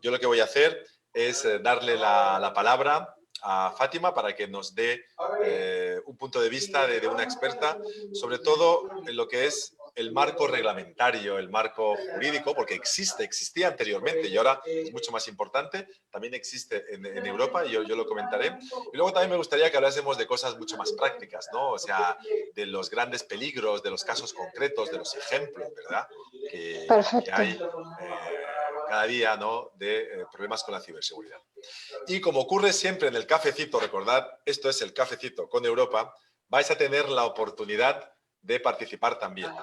yo lo que voy a hacer es darle la palabra a Fátima para que nos dé un punto de vista de una experta, sobre todo en lo que es el marco reglamentario, el marco jurídico, porque existía anteriormente y ahora es mucho más importante, también existe en Europa y yo lo comentaré. Y luego también me gustaría que hablásemos de cosas mucho más prácticas, ¿no? O sea, de los grandes peligros, de los casos concretos, de los ejemplos, ¿verdad? Que hay cada día, ¿no? De problemas con la ciberseguridad. Y como ocurre siempre en el cafecito, recordad, esto es el cafecito con Europa, vais a tener la oportunidad de participar también.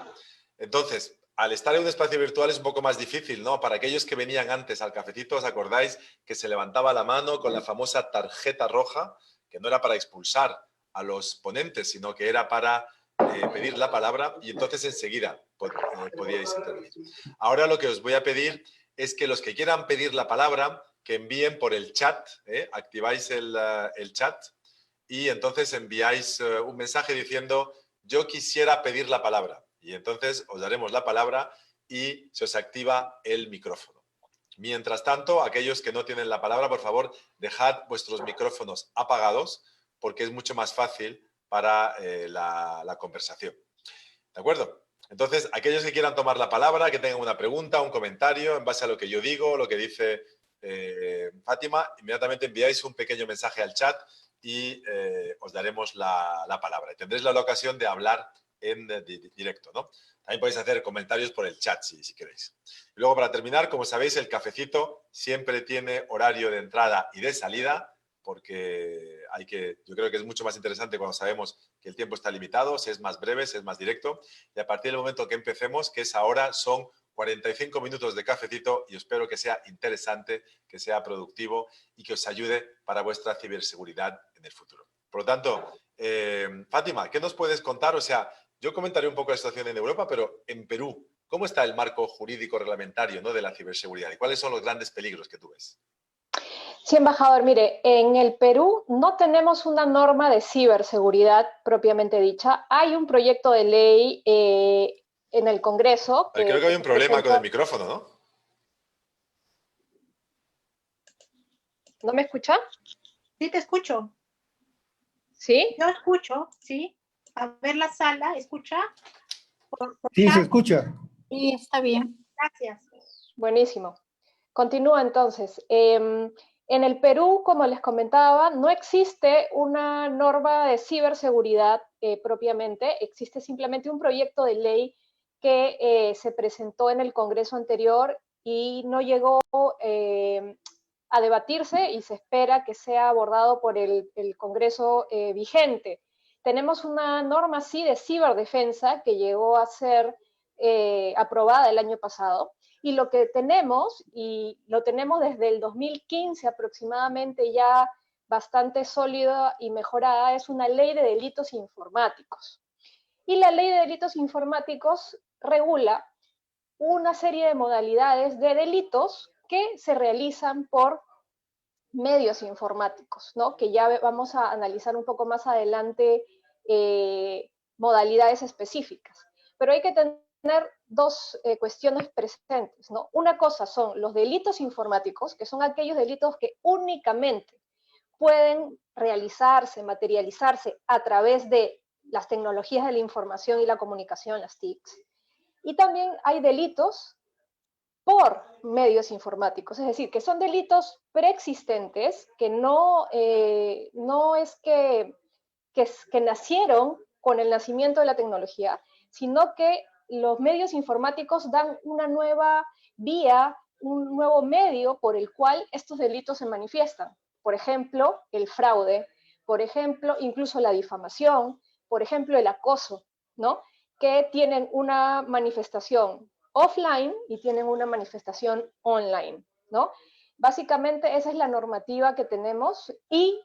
Entonces, al estar en un espacio virtual es un poco más difícil, ¿no? Para aquellos que venían antes al cafecito, ¿os acordáis que se levantaba la mano con la famosa tarjeta roja, que no era para expulsar a los ponentes, sino que era para pedir la palabra y entonces enseguida podíais intervenir. Ahora lo que os voy a pedir es que los que quieran pedir la palabra, que envíen por el chat, activáis el chat y entonces enviáis un mensaje diciendo yo quisiera pedir la palabra y entonces os daremos la palabra y se os activa el micrófono. Mientras tanto, aquellos que no tienen la palabra, por favor, dejad vuestros micrófonos apagados porque es mucho más fácil para la conversación. ¿De acuerdo? Entonces, aquellos que quieran tomar la palabra, que tengan una pregunta, un comentario en base a lo que yo digo, lo que dice Fátima, inmediatamente enviáis un pequeño mensaje al chat y os daremos la palabra. Y tendréis la ocasión de hablar en directo, ¿no? También podéis hacer comentarios por el chat si queréis. Y luego, para terminar, como sabéis, el cafecito siempre tiene horario de entrada y de salida, porque yo creo que es mucho más interesante cuando sabemos que el tiempo está limitado, si es más breve, si es más directo. Y a partir del momento que empecemos, que es ahora, son 45 minutos de cafecito y espero que sea interesante, que sea productivo y que os ayude para vuestra ciberseguridad en el futuro. Por lo tanto, Fátima, ¿qué nos puedes contar? O sea, yo comentaré un poco la situación en Europa, pero en Perú, ¿cómo está el marco jurídico reglamentario, ¿no?, de la ciberseguridad? ¿Y cuáles son los grandes peligros que tú ves? Sí, embajador, mire, en el Perú no tenemos una norma de ciberseguridad propiamente dicha. Hay un proyecto de ley en el Congreso que creo que hay un problema presentó... con el micrófono, ¿no? ¿No me escucha? Sí, te escucho. ¿Sí? Yo escucho, sí. A ver la sala, ¿escucha? Sí, se escucha. Sí, está bien. Gracias. Buenísimo. Continúa entonces. En el Perú, como les comentaba, no existe una norma de ciberseguridad propiamente, existe simplemente un proyecto de ley que se presentó en el Congreso anterior y no llegó a debatirse y se espera que sea abordado por el Congreso vigente. Tenemos una norma, sí, de ciberdefensa que llegó a ser aprobada el año pasado, y lo que tenemos, y lo tenemos desde el 2015 aproximadamente ya bastante sólida y mejorada, es una ley de delitos informáticos. Y la ley de delitos informáticos regula una serie de modalidades de delitos que se realizan por medios informáticos, ¿no? Que ya vamos a analizar un poco más adelante modalidades específicas. Pero hay que tener dos cuestiones presentes, ¿no? Una cosa son los delitos informáticos, que son aquellos delitos que únicamente pueden realizarse, materializarse a través de las tecnologías de la información y la comunicación, las TICs. Y también hay delitos por medios informáticos, es decir, que son delitos preexistentes, que no es que nacieron con el nacimiento de la tecnología, sino que los medios informáticos dan una nueva vía, un nuevo medio por el cual estos delitos se manifiestan. Por ejemplo, el fraude, por ejemplo, incluso la difamación, por ejemplo, el acoso, ¿no? Que tienen una manifestación offline y tienen una manifestación online, ¿no? Básicamente esa es la normativa que tenemos y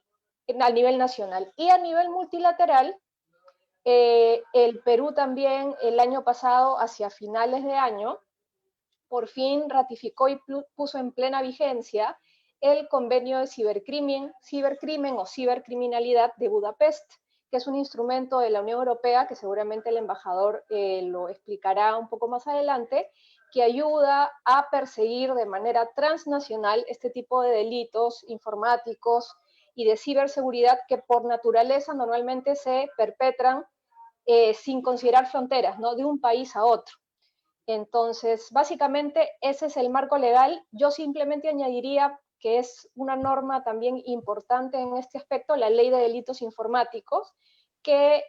a nivel nacional. Y a nivel multilateral, el Perú también el año pasado, hacia finales de año, por fin ratificó y puso en plena vigencia el convenio de cibercrimen o cibercriminalidad de Budapest, que es un instrumento de la Unión Europea, que seguramente el embajador lo explicará un poco más adelante, que ayuda a perseguir de manera transnacional este tipo de delitos informáticos y de ciberseguridad que por naturaleza normalmente se perpetran sin considerar fronteras, ¿no? De un país a otro. Entonces, básicamente ese es el marco legal. Yo simplemente añadiría que es una norma también importante en este aspecto, la Ley de Delitos Informáticos, que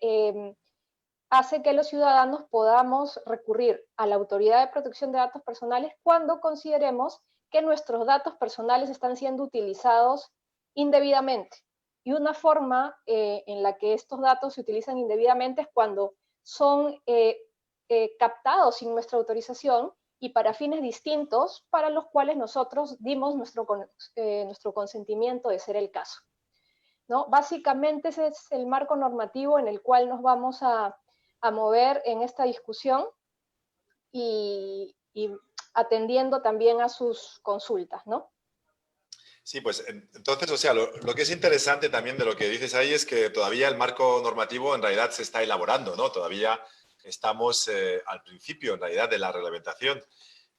hace que los ciudadanos podamos recurrir a la Autoridad de Protección de Datos Personales cuando consideremos que nuestros datos personales están siendo utilizados indebidamente. Y una forma en la que estos datos se utilizan indebidamente es cuando son captados sin nuestra autorización y para fines distintos para los cuales nosotros dimos nuestro consentimiento de ser el caso, ¿no? Básicamente ese es el marco normativo en el cual nos vamos a mover en esta discusión y atendiendo también a sus consultas, ¿no? Sí, pues entonces, o sea, lo que es interesante también de lo que dices ahí es que todavía el marco normativo en realidad se está elaborando, ¿no? Todavía estamos al principio, en realidad, de la reglamentación.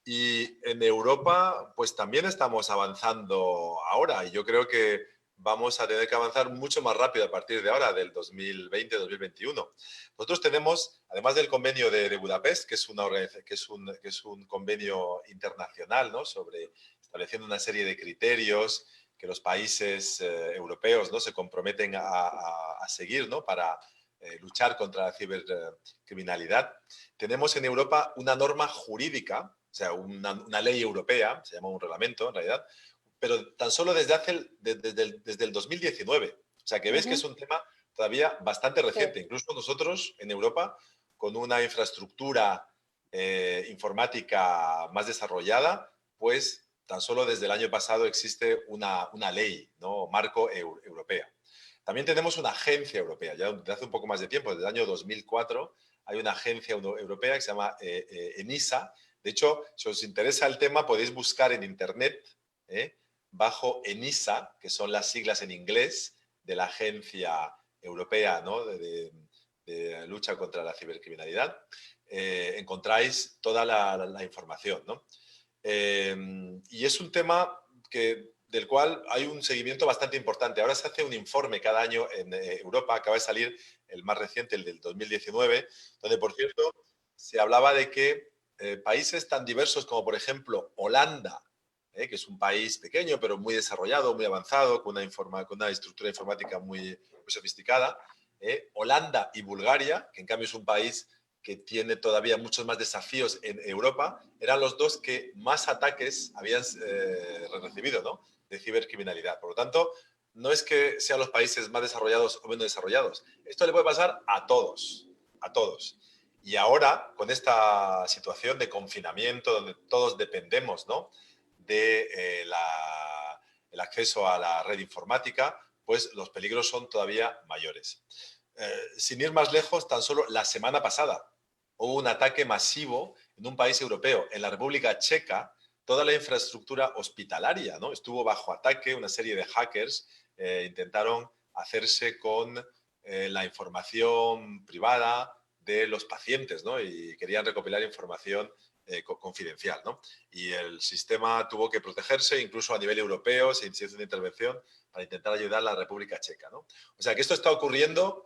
Y en Europa, pues también estamos avanzando ahora. Y yo creo que vamos a tener que avanzar mucho más rápido a partir de ahora, del 2020-2021. Nosotros tenemos, además del convenio de Budapest, que es, que es un convenio internacional, ¿no? Sobre estableciendo una serie de criterios que los países europeos, ¿no? Se comprometen a seguir, ¿no? Para luchar contra la cibercriminalidad. Tenemos en Europa una norma jurídica, o sea, una ley europea, se llama un reglamento en realidad, pero tan solo desde el 2019. O sea, que ves que es un tema todavía bastante reciente. Sí. Incluso nosotros en Europa, con una infraestructura informática más desarrollada, pues tan solo desde el año pasado existe una ley, ¿no? Marco europea. También tenemos una agencia europea, ya desde hace un poco más de tiempo, desde el año 2004, hay una agencia europea que se llama ENISA. De hecho, si os interesa el tema, podéis buscar en Internet bajo ENISA, que son las siglas en inglés de la Agencia Europea, ¿no? de lucha contra la cibercriminalidad. Encontráis toda la información, ¿no? Y es un tema del cual hay un seguimiento bastante importante. Ahora se hace un informe cada año en Europa, acaba de salir el más reciente, el del 2019, donde, por cierto, se hablaba de que países tan diversos como, por ejemplo, Holanda, que es un país pequeño, pero muy desarrollado, muy avanzado, con una estructura informática muy sofisticada, Holanda y Bulgaria, que en cambio es un país que tiene todavía muchos más desafíos en Europa, eran los dos que más ataques habían recibido, ¿no? De cibercriminalidad. Por lo tanto, no es que sean los países más desarrollados o menos desarrollados. Esto le puede pasar a todos, a todos. Y ahora, con esta situación de confinamiento, donde todos dependemos, ¿no? De el acceso a la red informática, pues los peligros son todavía mayores. Sin ir más lejos, tan solo la semana pasada hubo un ataque masivo en un país europeo, en la República Checa. Toda la infraestructura hospitalaria, ¿no? Estuvo bajo ataque, una serie de hackers intentaron hacerse con la información privada de los pacientes, ¿no? Y querían recopilar información confidencial, ¿no? Y el sistema tuvo que protegerse, incluso a nivel europeo se hizo una intervención para intentar ayudar a la República Checa, ¿no? O sea que esto está ocurriendo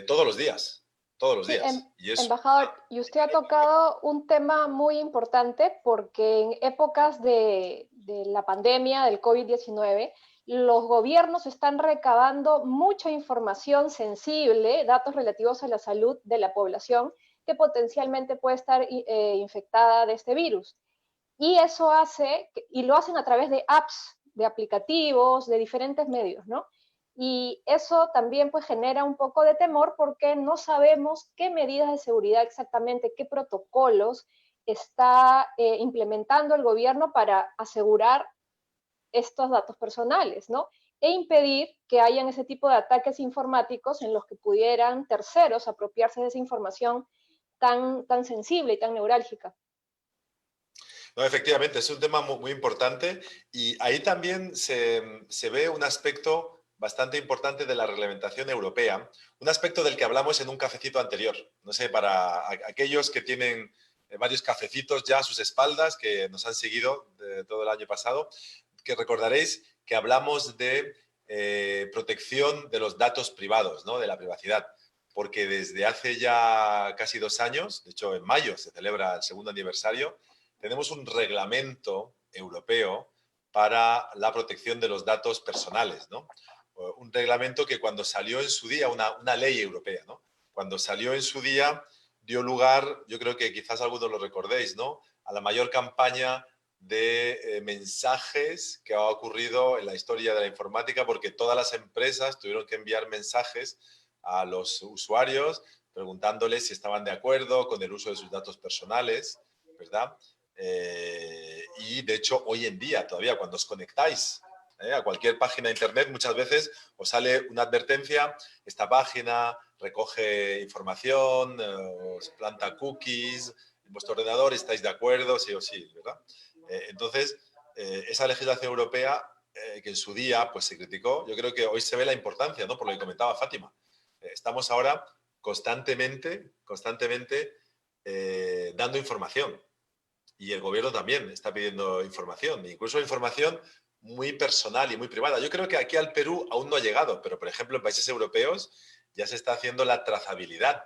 todos los días. Todos los días. Embajador, y usted ha tocado un tema muy importante porque en épocas de la pandemia del COVID-19, los gobiernos están recabando mucha información sensible, datos relativos a la salud de la población que potencialmente puede estar infectada de este virus. Y eso hace, y lo hacen a través de apps, de aplicativos, de diferentes medios, ¿no? Y eso también pues genera un poco de temor porque no sabemos qué medidas de seguridad exactamente, qué protocolos está implementando el gobierno para asegurar estos datos personales, ¿no? E impedir que hayan ese tipo de ataques informáticos en los que pudieran terceros apropiarse de esa información tan sensible y tan neurálgica. No, efectivamente, es un tema muy importante y ahí también se ve un aspecto bastante importante de la reglamentación europea, un aspecto del que hablamos en un cafecito anterior. No sé, para aquellos que tienen varios cafecitos ya a sus espaldas que nos han seguido todo el año pasado, que recordaréis que hablamos de protección de los datos privados, ¿no? De la privacidad, porque desde hace ya casi 2 años, de hecho en mayo se celebra el segundo aniversario, tenemos un reglamento europeo para la protección de los datos personales, ¿no? Un reglamento que cuando salió en su día, una ley europea, ¿no? Cuando salió en su día dio lugar, yo creo que quizás algunos lo recordéis, ¿no? A la mayor campaña de mensajes que ha ocurrido en la historia de la informática, porque todas las empresas tuvieron que enviar mensajes a los usuarios preguntándoles si estaban de acuerdo con el uso de sus datos personales, ¿verdad? Y de hecho, hoy en día, todavía, cuando os conectáis a cualquier página de internet, muchas veces os sale una advertencia: esta página recoge información, os planta cookies en vuestro ordenador, ¿estáis de acuerdo? Sí o sí, ¿verdad? Entonces, esa legislación europea que en su día pues, se criticó, yo creo que hoy se ve la importancia, ¿no? Por lo que comentaba Fátima. Estamos ahora constantemente dando información. Y el gobierno también está pidiendo información, incluso información muy personal y muy privada. Yo creo que aquí al Perú aún no ha llegado, pero por ejemplo en países europeos ya se está haciendo la trazabilidad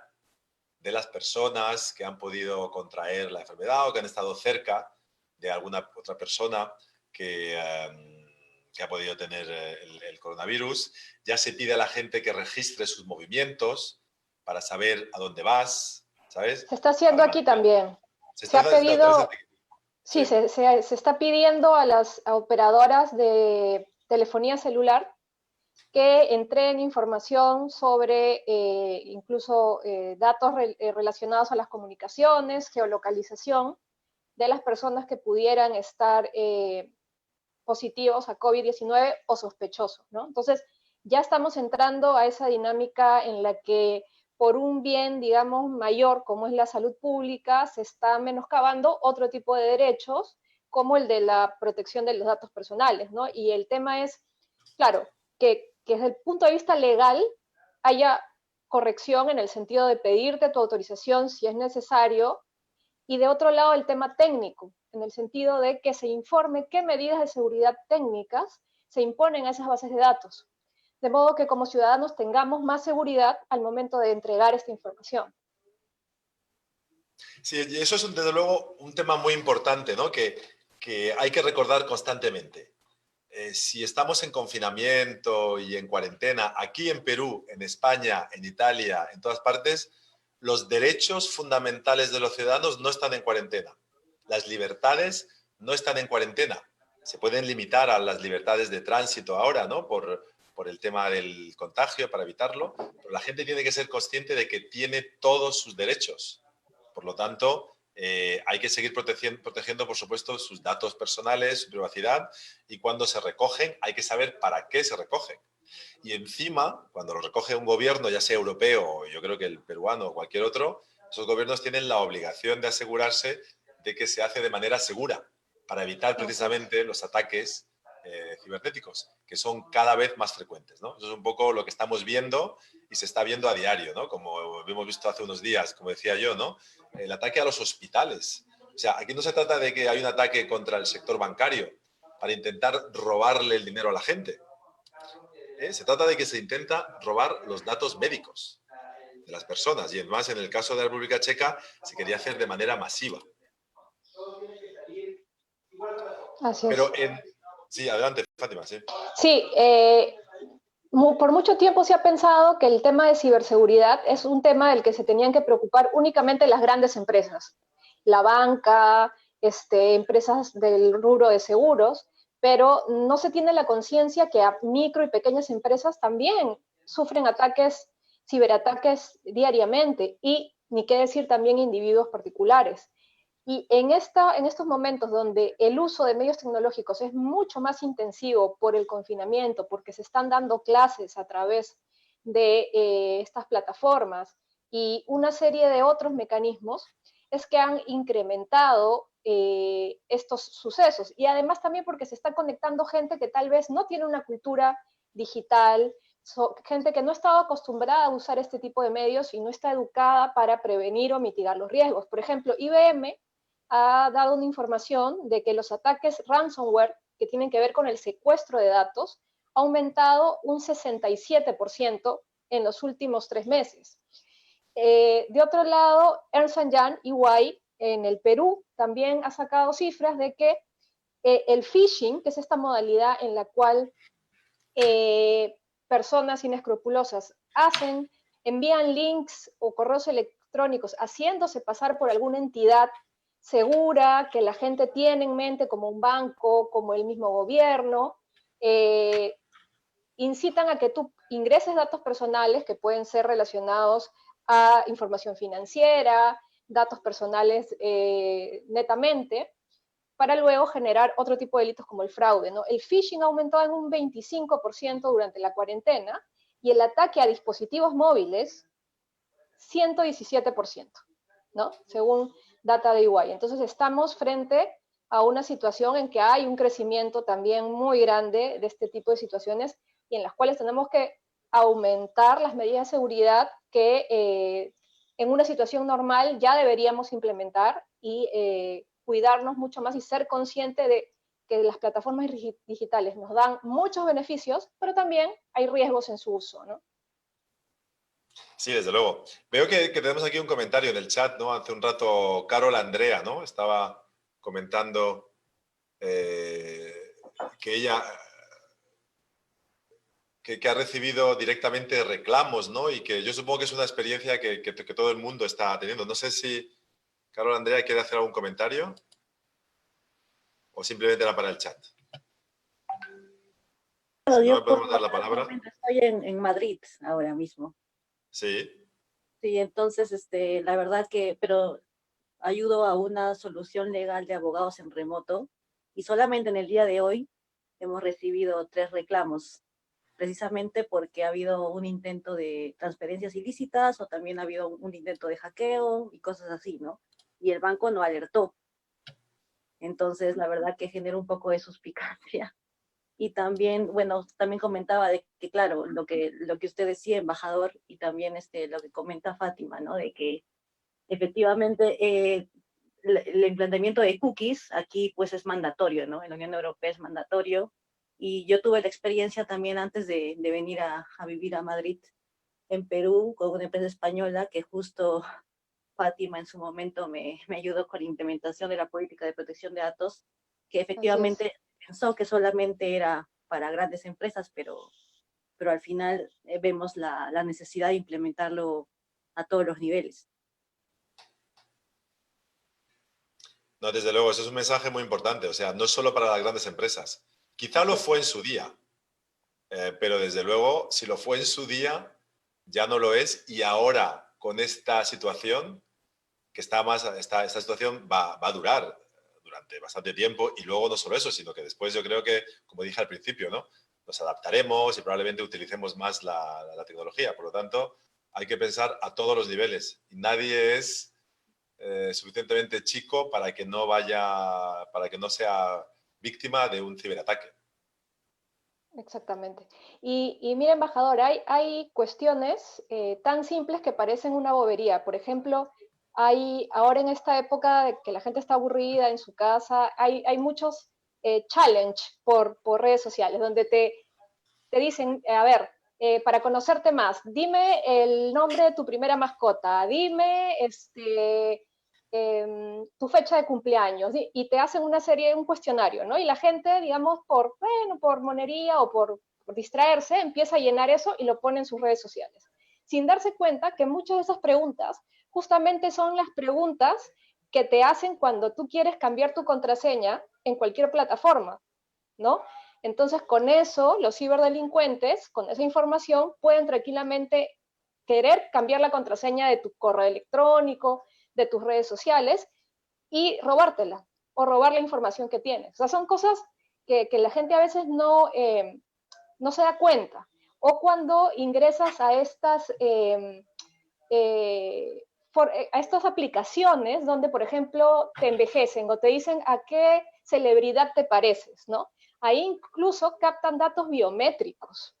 de las personas que han podido contraer la enfermedad o que han estado cerca de alguna otra persona que ha podido tener el coronavirus. Ya se pide a la gente que registre sus movimientos para saber a dónde vas, ¿sabes? Se está haciendo aquí también. Se ha pedido, sí, sí. se está pidiendo a las operadoras de telefonía celular que entreguen información sobre incluso datos relacionados a las comunicaciones, geolocalización de las personas que pudieran estar positivos a COVID-19 o sospechosos, ¿no? Entonces, ya estamos entrando a esa dinámica en la que por un bien, digamos, mayor como es la salud pública, se está menoscabando otro tipo de derechos, como el de la protección de los datos personales, ¿no? Y el tema es, claro, que desde el punto de vista legal haya corrección en el sentido de pedirte tu autorización si es necesario, y de otro lado el tema técnico, en el sentido de que se informe qué medidas de seguridad técnicas se imponen a esas bases de datos, de modo que como ciudadanos tengamos más seguridad al momento de entregar esta información. Sí, y eso es desde luego un tema muy importante, ¿no? Que hay que recordar constantemente. Si estamos en confinamiento y en cuarentena, aquí en Perú, en España, en Italia, en todas partes, los derechos fundamentales de los ciudadanos no están en cuarentena. Las libertades no están en cuarentena. Se pueden limitar a las libertades de tránsito ahora, ¿no? Por el tema del contagio, para evitarlo, pero la gente tiene que ser consciente de que tiene todos sus derechos. Por lo tanto, hay que seguir protegiendo, por supuesto, sus datos personales, su privacidad, y cuando se recogen hay que saber para qué se recogen. Y encima, cuando lo recoge un gobierno, ya sea europeo o yo creo que el peruano o cualquier otro, esos gobiernos tienen la obligación de asegurarse de que se hace de manera segura para evitar precisamente los ataques cibernéticos, que son cada vez más frecuentes, ¿no? Eso es un poco lo que estamos viendo y se está viendo a diario, ¿no? Como hemos visto hace unos días, como decía yo, ¿no? El ataque a los hospitales. O sea, aquí no se trata de que hay un ataque contra el sector bancario para intentar robarle el dinero a la gente. Se trata de que se intenta robar los datos médicos de las personas y además en el caso de la República Checa se quería hacer de manera masiva. Así es. Pero sí, adelante, Fátima, sí. Sí, por mucho tiempo se ha pensado que el tema de ciberseguridad es un tema del que se tenían que preocupar únicamente las grandes empresas, la banca, empresas del rubro de seguros, pero no se tiene la conciencia que a micro y pequeñas empresas también sufren ataques, ciberataques diariamente, y ni qué decir también individuos particulares. Y en estos momentos donde el uso de medios tecnológicos es mucho más intensivo por el confinamiento, porque se están dando clases a través de estas plataformas y una serie de otros mecanismos, es que han incrementado estos sucesos. Y además también porque se está conectando gente que tal vez no tiene una cultura digital, gente que no estaba acostumbrada a usar este tipo de medios y no está educada para prevenir o mitigar los riesgos. Por ejemplo, IBM ha dado una información de que los ataques ransomware que tienen que ver con el secuestro de datos ha aumentado un 67% en los últimos 3 meses. De otro lado, Ernst & Young, EY, en el Perú, también ha sacado cifras de que el phishing, que es esta modalidad en la cual personas inescrupulosas envían links o correos electrónicos haciéndose pasar por alguna entidad segura que la gente tiene en mente, como un banco, como el mismo gobierno, incitan a que tú ingreses datos personales que pueden ser relacionados a información financiera, datos personales netamente, para luego generar otro tipo de delitos como el fraude, ¿no? El phishing ha aumentado en un 25% durante la cuarentena y el ataque a dispositivos móviles, 117%, ¿no? Según data de EY. Entonces estamos frente a una situación en que hay un crecimiento también muy grande de este tipo de situaciones y en las cuales tenemos que aumentar las medidas de seguridad que en una situación normal ya deberíamos implementar y cuidarnos mucho más y ser consciente de que las plataformas digitales nos dan muchos beneficios, pero también hay riesgos en su uso, ¿no? Sí, desde luego. Veo que tenemos aquí un comentario en el chat, ¿no? Hace un rato Carol Andrea, ¿no? Estaba comentando que ella que ha recibido directamente reclamos, ¿no? Y que yo supongo que es una experiencia que todo el mundo está teniendo. No sé si Carol Andrea quiere hacer algún comentario o simplemente era para el chat. Si no, me podemos dar la palabra. Estoy en Madrid ahora mismo. Sí. Sí, entonces, la verdad que, pero ayudo a una solución legal de abogados en remoto y solamente en el día de hoy hemos recibido 3 reclamos, precisamente porque ha habido un intento de transferencias ilícitas o también ha habido un intento de hackeo y cosas así, ¿no? Y el banco no alertó. Entonces, la verdad que genera un poco de suspicacia. Y también, bueno, también comentaba de que, claro, lo que usted decía, embajador, y también lo que comenta Fátima, ¿no? De que efectivamente el implantamiento de cookies aquí pues es mandatorio, ¿no? En la Unión Europea es mandatorio. Y yo tuve la experiencia también antes de venir a vivir a Madrid, en Perú, con una empresa española que justo Fátima en su momento me ayudó con la implementación de la política de protección de datos, que efectivamente pensó que solamente era para grandes empresas, pero al final vemos la necesidad de implementarlo a todos los niveles. No, desde luego, eso es un mensaje muy importante. O sea, no solo para las grandes empresas. Quizá lo fue en su día, pero desde luego, si lo fue en su día, ya no lo es. Y ahora, con esta situación, que esta situación va a durar durante bastante tiempo. Y luego no solo eso, sino que después yo creo que, como dije al principio, ¿no? Nos adaptaremos y probablemente utilicemos más la tecnología. Por lo tanto, hay que pensar a todos los niveles. Y nadie es suficientemente chico para que no sea víctima de un ciberataque. Exactamente. Y mira, embajador, hay cuestiones tan simples que parecen una bobería. Por ejemplo, ahora en esta época de que la gente está aburrida en su casa, hay muchos challenge por redes sociales, donde te dicen, a ver, para conocerte más, dime el nombre de tu primera mascota, dime tu fecha de cumpleaños, y te hacen un cuestionario, ¿no? Y la gente, digamos, por monería o por distraerse, empieza a llenar eso y lo pone en sus redes sociales, sin darse cuenta que muchas de esas preguntas justamente son las preguntas que te hacen cuando tú quieres cambiar tu contraseña en cualquier plataforma, ¿no? Entonces, con eso, los ciberdelincuentes, con esa información, pueden tranquilamente querer cambiar la contraseña de tu correo electrónico, de tus redes sociales, y robártela, o robar la información que tienes. O sea, son cosas que la gente a veces no se da cuenta. O cuando ingresas a estas aplicaciones donde, por ejemplo, te envejecen o te dicen a qué celebridad te pareces, ¿no? Ahí incluso captan datos biométricos.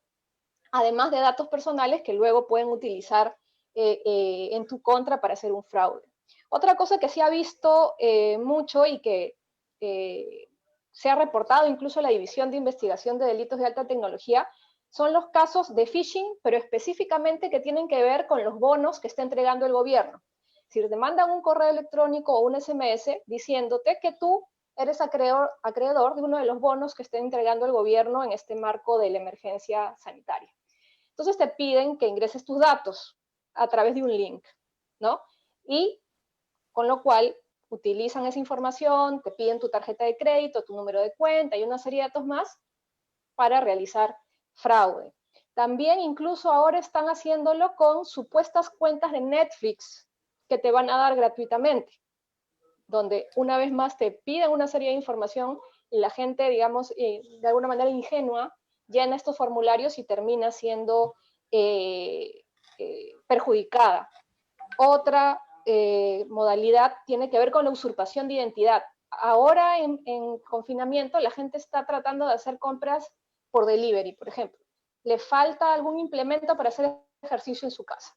además de datos personales que luego pueden utilizar en tu contra para hacer un fraude. Otra cosa que se ha visto mucho y que se ha reportado incluso a la División de Investigación de Delitos de Alta Tecnología son los casos de phishing, pero específicamente que tienen que ver con los bonos que está entregando el gobierno. Si te mandan un correo electrónico o un SMS diciéndote que tú eres acreedor de uno de los bonos que está entregando el gobierno en este marco de la emergencia sanitaria. Entonces te piden que ingreses tus datos a través de un link, ¿no? Y con lo cual utilizan esa información, te piden tu tarjeta de crédito, tu número de cuenta y una serie de datos más para realizar fraude. También incluso ahora están haciéndolo con supuesas cuentas de Netflix que te van a dar gratuitamente, donde una vez más te piden una serie de información y la gente, digamos, de alguna manera ingenua, llena estos formularios y termina siendo perjudicada. Otra modalidad tiene que ver con la usurpación de identidad. Ahora en confinamiento la gente está tratando de hacer compras por delivery, por ejemplo. Le falta algún implemento para hacer ejercicio en su casa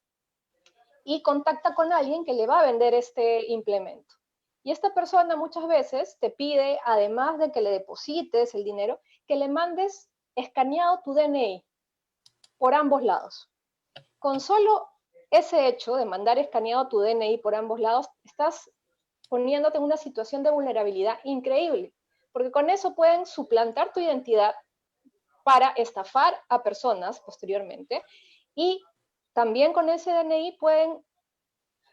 y contacta con alguien que le va a vender este implemento. Y esta persona muchas veces te pide, además de que le deposites el dinero, que le mandes escaneado tu DNI por ambos lados. Con solo ese hecho de mandar escaneado tu DNI por ambos lados, estás poniéndote en una situación de vulnerabilidad increíble, porque con eso pueden suplantar tu identidad para estafar a personas posteriormente, y también con ese DNI pueden,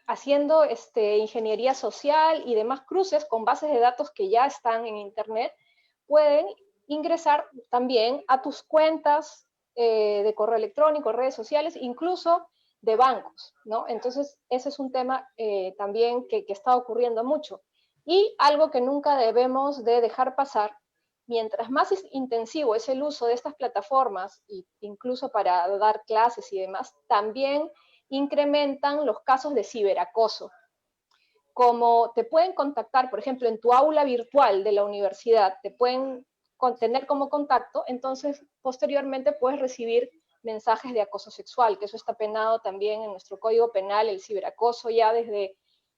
haciendo ingeniería social y demás cruces con bases de datos que ya están en internet, pueden ingresar también a tus cuentas de correo electrónico, redes sociales, incluso de bancos, ¿no? Entonces, ese es un tema también que está ocurriendo mucho. Y algo que nunca debemos de dejar pasar, mientras más intensivo es el uso de estas plataformas, incluso para dar clases y demás, también incrementan los casos de ciberacoso. Como te pueden contactar, por ejemplo, en tu aula virtual de la universidad, te pueden tener como contacto, entonces posteriormente puedes recibir mensajes de acoso sexual, que eso está penado también en nuestro Código Penal, el ciberacoso ya desde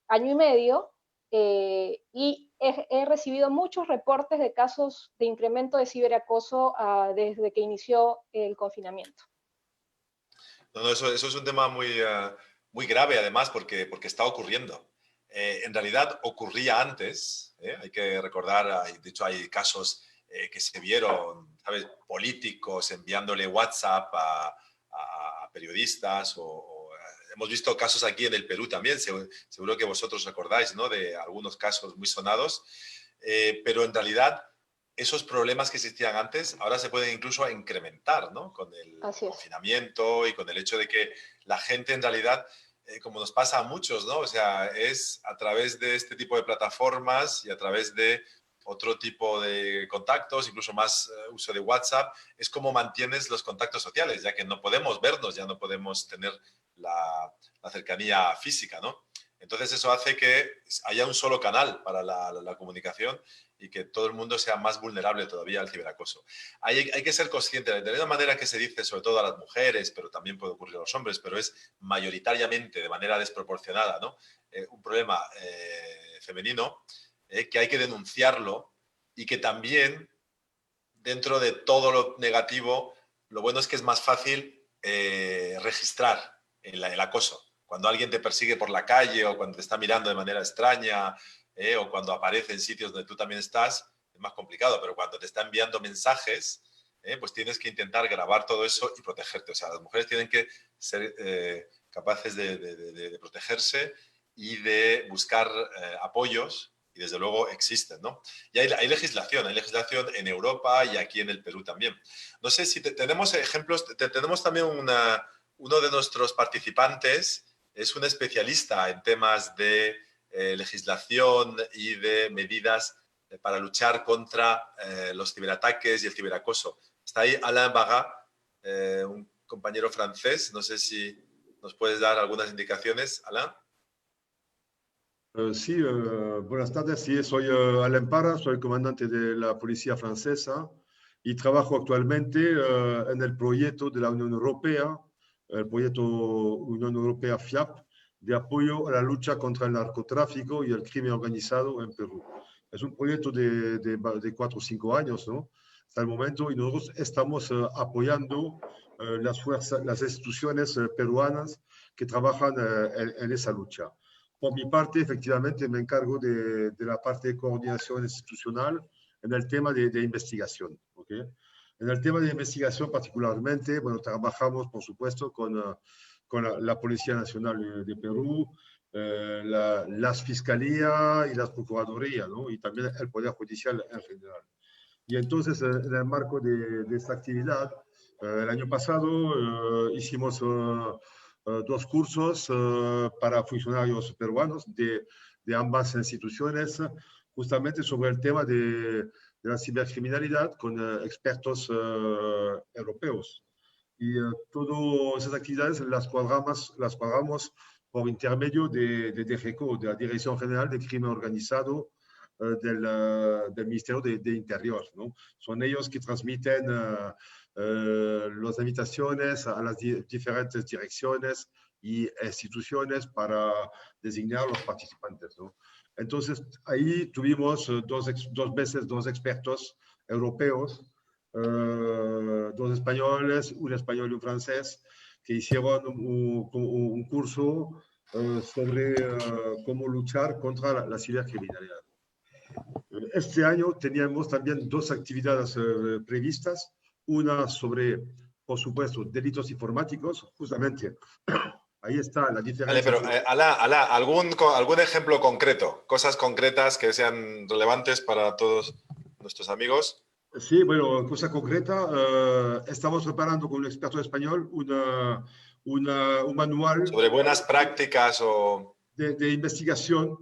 año y medio, y he recibido muchos reportes de casos de incremento de ciberacoso desde que inició el confinamiento. No, eso es un tema muy grave, además, porque está ocurriendo. En realidad ocurría antes, hay que recordar, de hecho hay casos que se vieron, ¿sabes?, políticos enviándole WhatsApp a periodistas, o hemos visto casos aquí en el Perú también, seguro que vosotros recordáis, ¿no?, de algunos casos muy sonados, pero en realidad esos problemas que existían antes ahora se pueden incluso incrementar, ¿no?, con el confinamiento y con el hecho de que la gente en realidad, como nos pasa a muchos, ¿no?, o sea, es a través de este tipo de plataformas y a través de otro tipo de contactos, incluso más uso de WhatsApp, es como mantienes los contactos sociales, ya que no podemos vernos, ya no podemos tener la cercanía física, ¿no? Entonces eso hace que haya un solo canal para la comunicación y que todo el mundo sea más vulnerable todavía al ciberacoso. Hay que ser consciente, de la misma manera que se dice sobre todo a las mujeres, pero también puede ocurrir a los hombres, pero es mayoritariamente, de manera desproporcionada, ¿no?, un problema femenino, que hay que denunciarlo, y que también, dentro de todo lo negativo, lo bueno es que es más fácil registrar el acoso. Cuando alguien te persigue por la calle, o cuando te está mirando de manera extraña, o cuando aparece en sitios donde tú también estás, es más complicado, pero cuando te está enviando mensajes, pues tienes que intentar grabar todo eso y protegerte. O sea, las mujeres tienen que ser capaces de protegerse y de buscar apoyos, y desde luego existen, ¿no? Y hay legislación en Europa y aquí en el Perú también. No sé si tenemos ejemplos, tenemos también uno de nuestros participantes, es un especialista en temas de legislación y de medidas para luchar contra los ciberataques y el ciberacoso. Está ahí Alain Barra, un compañero francés. No sé si nos puedes dar algunas indicaciones, Alain. Sí, buenas tardes. Sí, soy Alain Parra, soy comandante de la policía francesa. y trabajo actualmente en el proyecto de la Unión Europea, el proyecto Unión Europea FIAP, de apoyo a la lucha contra el narcotráfico y el crimen organizado en Perú. Es un proyecto de 4 o 5 años, ¿no? Hasta el momento, y nosotros estamos apoyando las instituciones peruanas que trabajan en esa lucha. Por mi parte, efectivamente, me encargo de la parte de coordinación institucional en el tema de investigación. ¿Okay? En el tema de investigación particularmente, bueno, trabajamos, por supuesto, con la Policía Nacional de Perú, las fiscalías y las procuradurías, ¿no? Y también el Poder Judicial en general. Y entonces, en el marco de esta actividad, el año pasado hicimos 2 cursos para funcionarios peruanos de ambas instituciones, justamente sobre el tema de la cibercriminalidad con expertos europeos. Y todas esas actividades las cuadramos por intermedio de DGCO, de la Dirección General de Crimen Organizado del Ministerio de Interior, ¿no? Son ellos que transmiten las invitaciones a las diferentes direcciones y instituciones para designar los participantes, ¿no? Entonces, ahí tuvimos dos expertos europeos, 2 españoles, un español y un francés, que hicieron un curso sobre cómo luchar contra la cibercriminalidad. Este año teníamos también 2 actividades previstas, una sobre, por supuesto, delitos informáticos, justamente. Ahí está la diferencia. Vale, pero Alá, ¿algún ejemplo concreto? Cosas concretas que sean relevantes para todos nuestros amigos. Sí, bueno, cosa concreta. Estamos preparando con un experto español un manual sobre buenas prácticas o... de investigación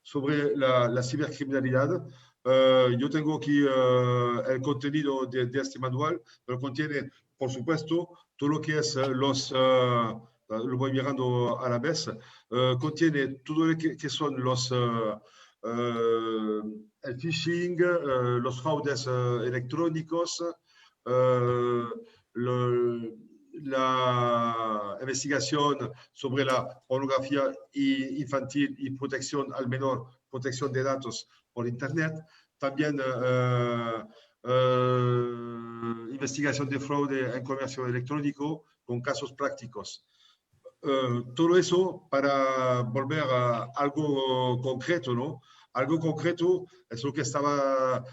sobre la cibercriminalidad. Yo tengo aquí el contenido de este manual, pero contiene, por supuesto, todo lo que es lo voy mirando a la vez, contiene todo lo que son el phishing, los fraudes electrónicos, la investigación sobre la pornografía infantil y protección al menor, protección de datos por Internet, también investigación de fraude en comercio electrónico con casos prácticos. Todo eso para volver a algo concreto, ¿no? Algo concreto es lo que estaba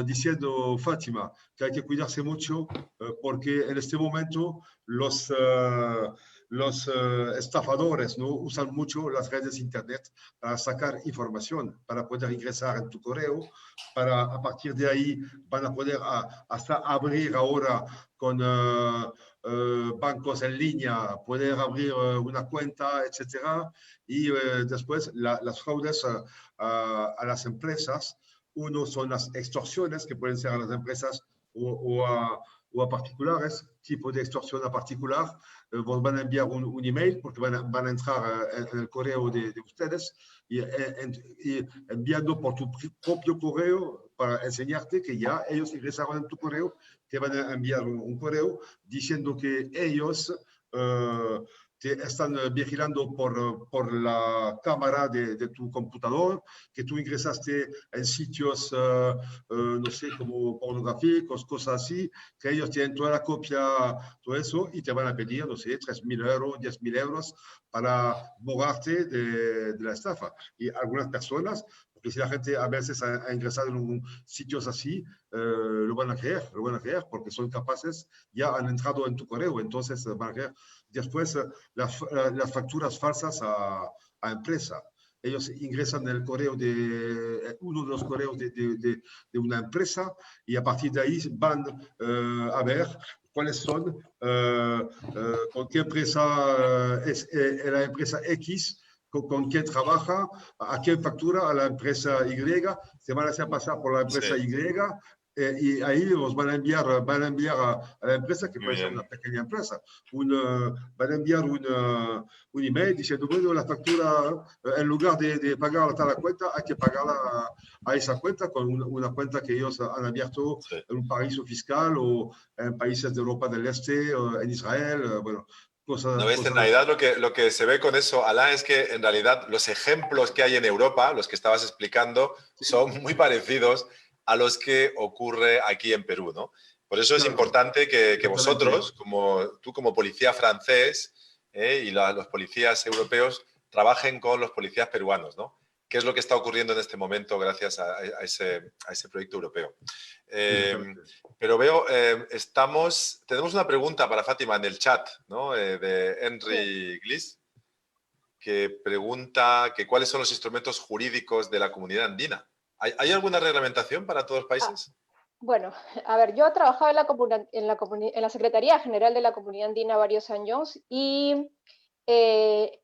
diciendo Fátima, que hay que cuidarse mucho porque en este momento los estafadores, ¿no? Usan mucho las redes internet para sacar información, para poder ingresar en tu correo, a partir de ahí van a poder hasta abrir ahora con bancos en línea, poder abrir una cuenta, etcétera, y después las fraudes a las empresas. Uno son las extorsiones que pueden ser a las empresas o a particulares, tipo de extorsión a particular. Vos van a enviar un email porque van a entrar en el correo de ustedes y enviando por tu propio correo para enseñarte que ya ellos ingresaron en tu correo, te van a enviar un correo diciendo que ellos te están vigilando por la cámara de tu computador, que tú ingresaste en sitios, no sé, como pornográficos, cosas así, que ellos tienen toda la copia, todo eso, y te van a pedir, no sé, 3.000 euros, 10.000 euros para borrarte de la estafa. Y algunas personas, porque si la gente a veces ha ingresado en sitios así, lo van a creer, porque son capaces, ya han entrado en tu correo, entonces van a creer. Después, las facturas falsas a empresa. Ellos ingresan en el correo uno de los correos de una empresa y a partir de ahí van a ver cuáles son, con qué empresa es la empresa X, con quién trabaja, a quién factura, a la empresa Y, se van a hacer pasar por la empresa Sí. Y, y ahí os van a enviar a la empresa, que Muy puede ser bien. una pequeña empresa, van a enviar un email diciendo, bueno, la factura, en lugar de pagar a tal cuenta, hay que pagarla a esa cuenta con una cuenta que ellos han abierto Sí. en un paraíso fiscal o en países de Europa del Este, o en Israel, bueno, cosas. ¿No ves? En realidad lo que se ve con eso, Alain, es que en realidad los ejemplos que hay en Europa, los que estabas explicando, son muy parecidos a los que ocurre aquí en Perú, ¿no? Por eso es Claro, importante que exactamente. vosotros, tú como policía francés y los policías europeos, trabajen con los policías peruanos, ¿no? ¿Qué es lo que está ocurriendo en este momento gracias a ese proyecto europeo? Exactamente. Pero veo, tenemos una pregunta para Fátima en el chat, ¿no? De Henry Gliss, que pregunta que cuáles son los instrumentos jurídicos de la comunidad andina. ¿Hay alguna reglamentación para todos los países? Bueno, a ver, yo he trabajado en la Secretaría General de la Comunidad Andina varios años y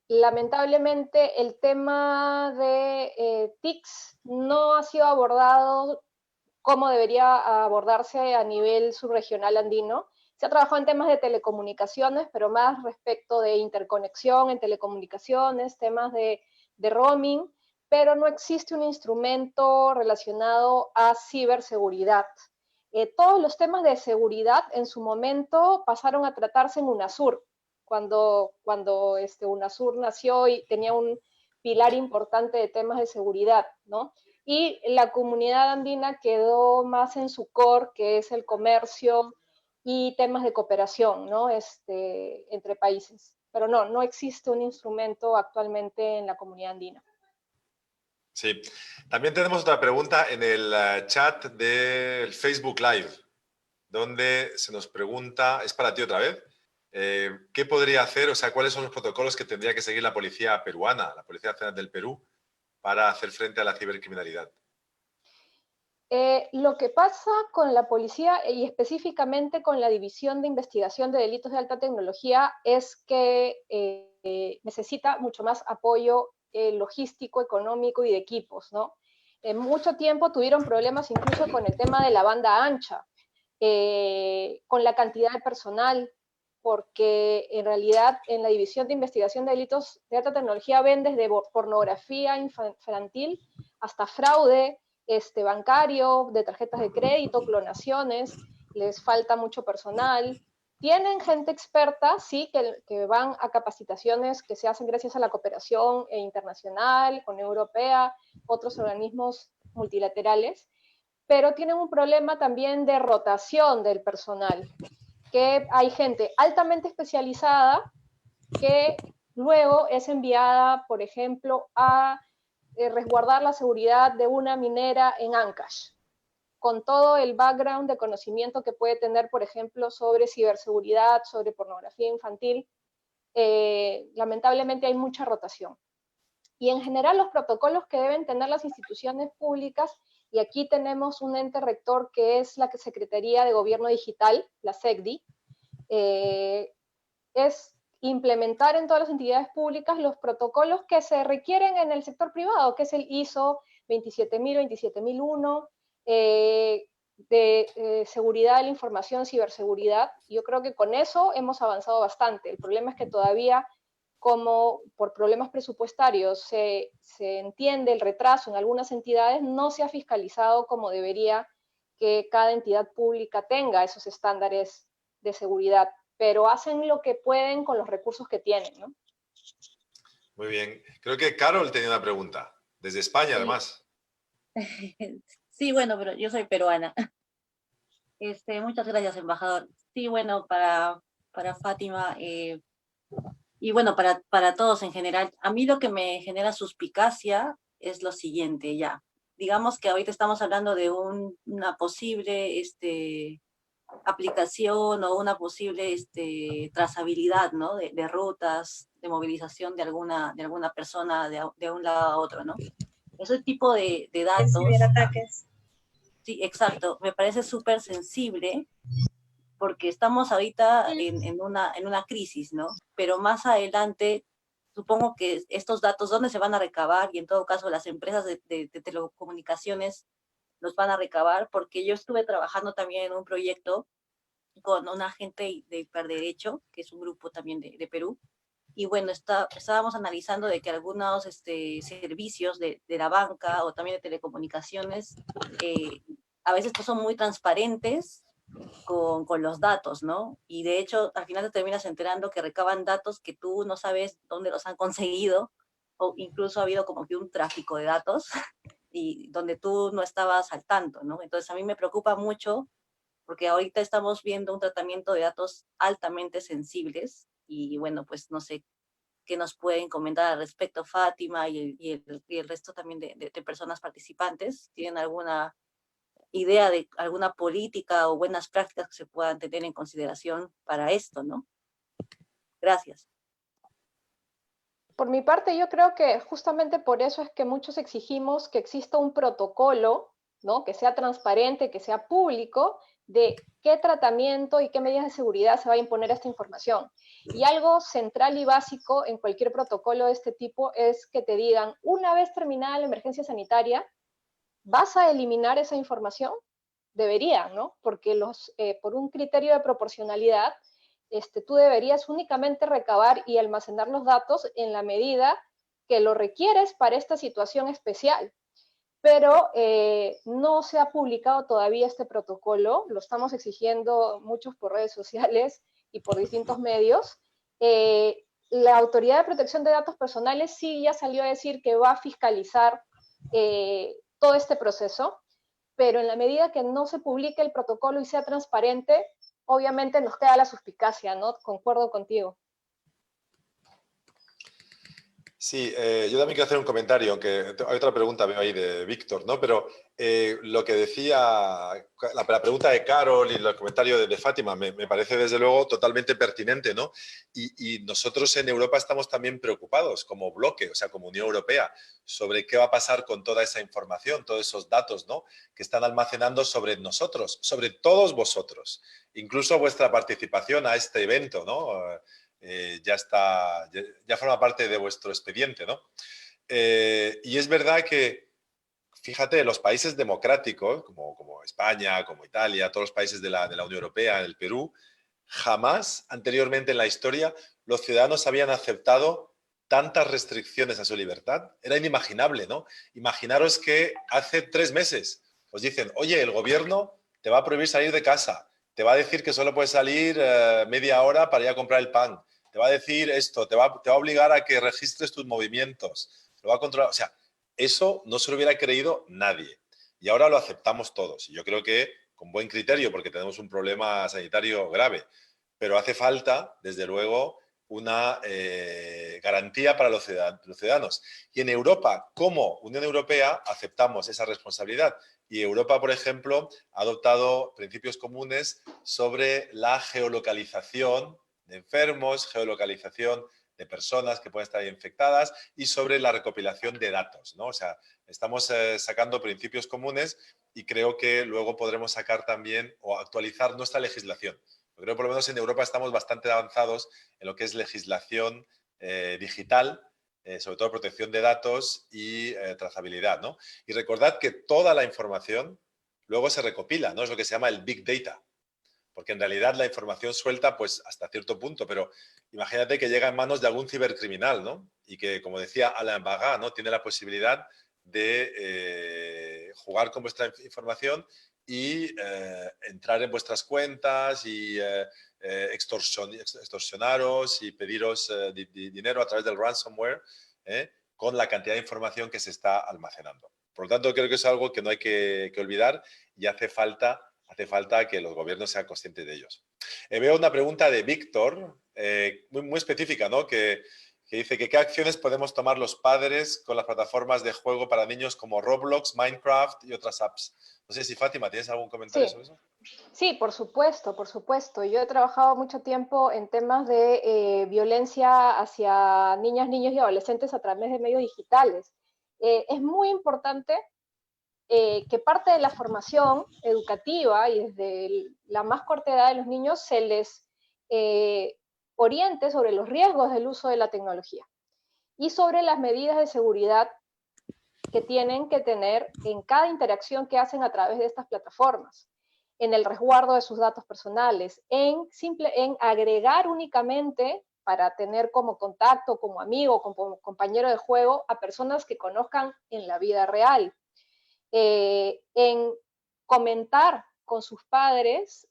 lamentablemente el tema de TICs no ha sido abordado como debería abordarse a nivel subregional andino. Se ha trabajado en temas de telecomunicaciones, pero más respecto de interconexión en telecomunicaciones, temas de roaming, pero no existe un instrumento relacionado a ciberseguridad. Todos los temas de seguridad en su momento pasaron a tratarse en UNASUR, cuando UNASUR nació y tenía un pilar importante de temas de seguridad, ¿no? Y la comunidad andina quedó más en su core, que es el comercio y temas de cooperación, ¿no? Entre países. Pero no existe un instrumento actualmente en la comunidad andina. Sí. También tenemos otra pregunta en el chat del Facebook Live, donde se nos pregunta, es para ti otra vez, ¿qué podría hacer? O sea, ¿cuáles son los protocolos que tendría que seguir la policía peruana, la Policía Nacional del Perú, para hacer frente a la cibercriminalidad? Lo que pasa con la policía y específicamente con la División de Investigación de Delitos de Alta Tecnología es que necesita mucho más apoyo logístico, económico y de equipos, ¿no? En mucho tiempo tuvieron problemas incluso con el tema de la banda ancha, con la cantidad de personal, porque en realidad en la División de Investigación de Delitos de Alta Tecnología ven desde pornografía infantil hasta fraude, bancario, de tarjetas de crédito, clonaciones, les falta mucho personal. Tienen gente experta, sí, que van a capacitaciones que se hacen gracias a la cooperación internacional, con Europea, otros organismos multilaterales, pero tienen un problema también de rotación del personal, que hay gente altamente especializada que luego es enviada, por ejemplo, a resguardar la seguridad de una minera en Ancash, con todo el background de conocimiento que puede tener, por ejemplo, sobre ciberseguridad, sobre pornografía infantil. Lamentablemente hay mucha rotación. Y en general los protocolos que deben tener las instituciones públicas, y aquí tenemos un ente rector que es la Secretaría de Gobierno Digital, la SECDI, es implementar en todas las entidades públicas los protocolos que se requieren en el sector privado, que es el ISO 27000, 27001, de seguridad de la información, ciberseguridad. Yo creo que con eso hemos avanzado bastante. El problema es que todavía, como por problemas presupuestarios se entiende el retraso en algunas entidades, no se ha fiscalizado como debería que cada entidad pública tenga esos estándares de seguridad, pero hacen lo que pueden con los recursos que tienen, ¿no? Muy bien. Creo que Carol tenía una pregunta, desde España, Sí. además. Sí, bueno, pero yo soy peruana. Muchas gracias, embajador. Sí, bueno, para Fátima y bueno, para todos en general, a mí lo que me genera suspicacia es lo siguiente, ya. Digamos que ahorita estamos hablando de una posible aplicación o una posible trazabilidad, ¿no? De rutas, de movilización de alguna persona de un lado a otro, ¿no? Ese tipo de datos. Ciberataques. Sí, exacto. Me parece súper sensible porque estamos ahorita en una crisis, ¿no? Pero más adelante, supongo que estos datos, ¿dónde se van a recabar? Y en todo caso, las empresas de telecomunicaciones los van a recabar, porque yo estuve trabajando también en un proyecto con un agente de hiperderecho, que es un grupo también de Perú, y bueno, estábamos analizando de que algunos servicios de la banca o también de telecomunicaciones a veces no son muy transparentes con los datos, ¿no? Y de hecho, al final te terminas enterando que recaban datos que tú no sabes dónde los han conseguido, o incluso ha habido como que un tráfico de datos y donde tú no estabas al tanto, ¿no? Entonces a mí me preocupa mucho porque ahorita estamos viendo un tratamiento de datos altamente sensibles y bueno, pues no sé qué nos pueden comentar al respecto Fátima y el resto también de personas participantes. ¿Tienen alguna idea de alguna política o buenas prácticas que se puedan tener en consideración para esto, ¿no? Gracias. Por mi parte, yo creo que justamente por eso es que muchos exigimos que exista un protocolo, ¿no? Que sea transparente, que sea público, de qué tratamiento y qué medidas de seguridad se va a imponer a esta información. Y algo central y básico en cualquier protocolo de este tipo es que te digan, una vez terminada la emergencia sanitaria, ¿vas a eliminar esa información? Deberían, ¿no? Porque por un criterio de proporcionalidad, tú deberías únicamente recabar y almacenar los datos en la medida que lo requieres para esta situación especial. Pero no se ha publicado todavía este protocolo, lo estamos exigiendo muchos por redes sociales y por distintos medios. La Autoridad de Protección de Datos Personales sí ya salió a decir que va a fiscalizar todo este proceso, pero en la medida que no se publique el protocolo y sea transparente, obviamente nos queda la suspicacia, ¿no? Concuerdo contigo. Sí, yo también quiero hacer un comentario, aunque hay otra pregunta, veo ahí de Víctor, ¿no? Pero lo que decía, la pregunta de Carol y el comentario de Fátima me parece desde luego totalmente pertinente, ¿no? Y nosotros en Europa estamos también preocupados como bloque, o sea, como Unión Europea, sobre qué va a pasar con toda esa información, todos esos datos, ¿no? Que están almacenando sobre nosotros, sobre todos vosotros, incluso vuestra participación a este evento, ¿no? Ya forma parte de vuestro expediente, ¿no? Y es verdad que, fíjate, los países democráticos, como España, como Italia, todos los países de la Unión Europea, el Perú, jamás anteriormente en la historia los ciudadanos habían aceptado tantas restricciones a su libertad. Era inimaginable, ¿no? Imaginaros que hace 3 meses os dicen, oye, el gobierno te va a prohibir salir de casa, te va a decir que solo puedes salir media hora para ir a comprar el pan, te va a decir esto, te va a obligar a que registres tus movimientos, lo va a controlar. O sea, eso no se lo hubiera creído nadie. Y ahora lo aceptamos todos. Y yo creo que con buen criterio, porque tenemos un problema sanitario grave. Pero hace falta, desde luego, una garantía para los ciudadanos. Y en Europa, como Unión Europea, aceptamos esa responsabilidad. Y Europa, por ejemplo, ha adoptado principios comunes sobre la geolocalización de enfermos, geolocalización de personas que pueden estar infectadas y sobre la recopilación de datos, ¿no? O sea, estamos sacando principios comunes y creo que luego podremos sacar también o actualizar nuestra legislación. Yo creo que por lo menos en Europa estamos bastante avanzados en lo que es legislación digital, sobre todo protección de datos y trazabilidad, ¿no? Y recordad que toda la información luego se recopila, ¿no? Es lo que se llama el Big Data. Porque en realidad la información suelta, pues hasta cierto punto, pero imagínate que llega en manos de algún cibercriminal, ¿no? Y que, como decía Alain Baga, ¿no? Tiene la posibilidad de jugar con vuestra información y entrar en vuestras cuentas y extorsionaros y pediros dinero a través del ransomware con la cantidad de información que se está almacenando. Por lo tanto, creo que es algo que no hay que olvidar y hace falta que los gobiernos sean conscientes de ellos. Veo una pregunta de Víctor, muy específica, ¿no? Que dice que qué acciones podemos tomar los padres con las plataformas de juego para niños como Roblox, Minecraft y otras apps. No sé si Fátima, ¿tienes algún comentario sobre eso? Sí, por supuesto, por supuesto. Yo he trabajado mucho tiempo en temas de violencia hacia niñas, niños y adolescentes a través de medios digitales. Es muy importante que parte de la formación educativa y desde la más corta edad de los niños se les oriente sobre los riesgos del uso de la tecnología y sobre las medidas de seguridad que tienen que tener en cada interacción que hacen a través de estas plataformas, en el resguardo de sus datos personales, en agregar únicamente para tener como contacto, como amigo, como compañero de juego a personas que conozcan en la vida real, en comentar con sus padres